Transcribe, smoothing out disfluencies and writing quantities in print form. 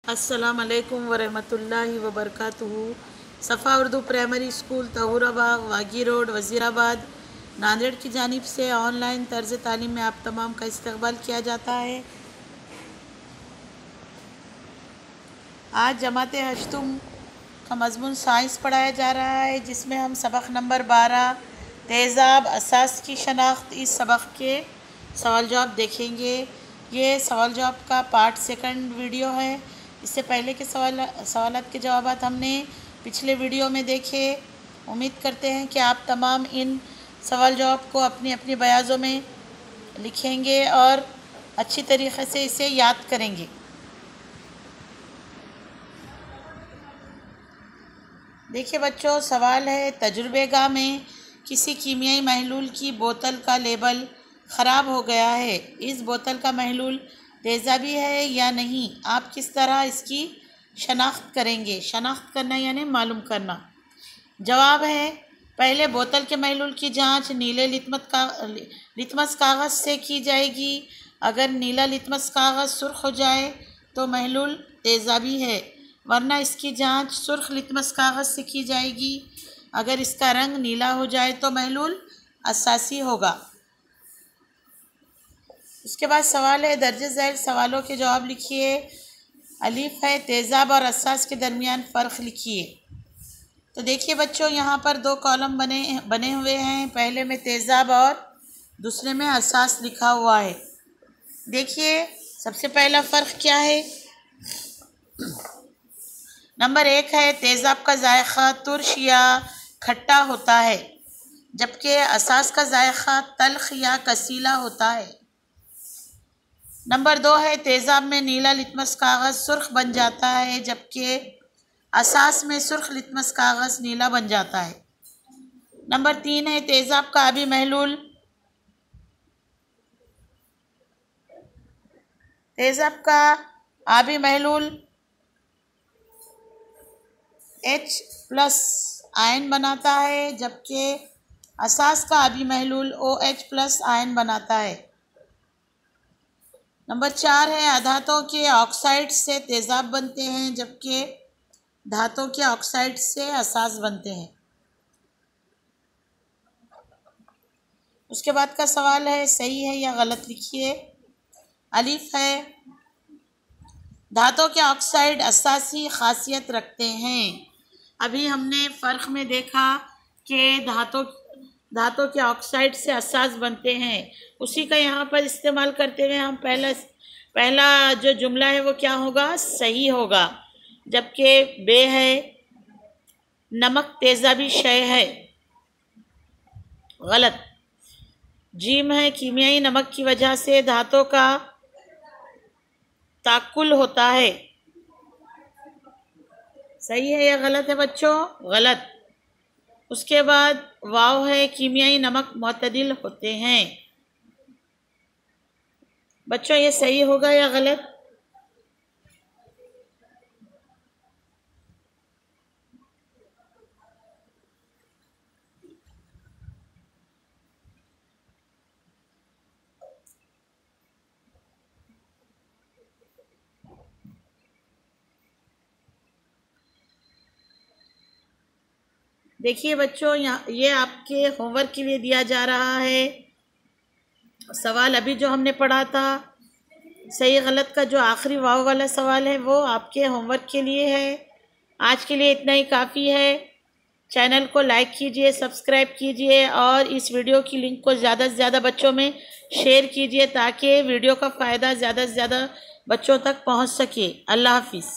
अस्सलाम वालेकुम वरहमतुल्लाहि वबरकातुहू। सफ़ा Urdu primary school तहूराबाग वागी road Wazirabad Nanded की जानिब से ऑनलाइन तर्ज़ तालीम में आप तमाम का इस्तकबाल किया जाता है। आज जमात हश्तुम का मज़मून साइंस पढ़ाया जा रहा है, जिसमें हम सबक नंबर 12 तेज़ाब असास की शनाख्त इस सबक के सवाल जवाब देखेंगे। ये सवाल जवाब का पार्ट सेकंड वीडियो है। इससे पहले के सवालात के जवाबात हमने पिछले वीडियो में देखे। उम्मीद करते हैं कि आप तमाम इन सवाल जवाब को अपनी अपनी बयाज़ों में लिखेंगे और अच्छी तरीक़े से इसे याद करेंगे। देखिए बच्चों, सवाल है तजुर्बेगाह में किसी कीमियाई महलूल की बोतल का लेबल ख़राब हो गया है। इस बोतल का महलूल तेज़ाबी है या नहीं, आप किस तरह इसकी शनाख्त करेंगे। शनाख्त करना यानी मालूम करना। जवाब है, पहले बोतल के महलूल की जांच नीले लितमस कागज़ से की जाएगी। अगर नीला लितमस कागज़ सुर्ख हो जाए तो महलूल तेज़ाबी है, वरना इसकी जांच सुर्ख लितमस कागज़ से की जाएगी। अगर इसका रंग नीला हो जाए तो महलूल असासी होगा। उसके बाद सवाल है दर्जे ज़ैल सवालों के जवाब लिखिए। अलीफ है तेज़ाब और असास के दरमियान फ़र्क लिखिए। तो देखिए बच्चों, यहाँ पर दो कॉलम बने हुए हैं। पहले में तेज़ाब और दूसरे में असास लिखा हुआ है। देखिए सबसे पहला फ़र्क क्या है। नंबर 1 है तेज़ाब का जायका तुर्श या खट्टा होता है, जबकि असास का जायका तल्ख या कसीला होता है। नंबर 2 है तेज़ाब में नीला लितमस कागज़ सुर्ख बन जाता है, जबकि असास में सुर्ख लितमस कागज़ नीला बन जाता है। नंबर 3 है तेज़ाब का आबी महलूल H+ आयन बनाता है, जबकि असास का आबी महलूल OH+ आयन बनाता है। नंबर 4 है अधातों के ऑक्साइड से तेज़ाब बनते हैं, जबकि धातों के ऑक्साइड से असास बनते हैं। उसके बाद का सवाल है सही है या गलत लिखिए। अलीफ है धातों के ऑक्साइड असासी खासियत रखते हैं। अभी हमने फ़र्क में देखा कि धातों के ऑक्साइड से असास बनते हैं। उसी का यहाँ पर इस्तेमाल करते हुए हम पहला जो जुमला है वो क्या होगा, सही होगा। जबकि बे है नमक तेज़ाबी शय है, गलत। जीम है कीमियाई नमक की वजह से धातों का ताकुल होता है, सही है या गलत है बच्चों, गलत। उसके बाद वाव है कीमियाई नमक मुतदिल होते हैं। बच्चों ये सही होगा या गलत। देखिए बच्चों, ये आपके होमवर्क के लिए दिया जा रहा है। सवाल अभी जो हमने पढ़ा था सही गलत का जो आखिरी वाव वाला सवाल है वो आपके होमवर्क के लिए है। आज के लिए इतना ही काफ़ी है। चैनल को लाइक कीजिए, सब्सक्राइब कीजिए और इस वीडियो की लिंक को ज़्यादा से ज़्यादा बच्चों में शेयर कीजिए, ताकि वीडियो का फ़ायदा ज़्यादा से ज़्यादा बच्चों तक पहुंच सके। अल्लाह हाफिज़।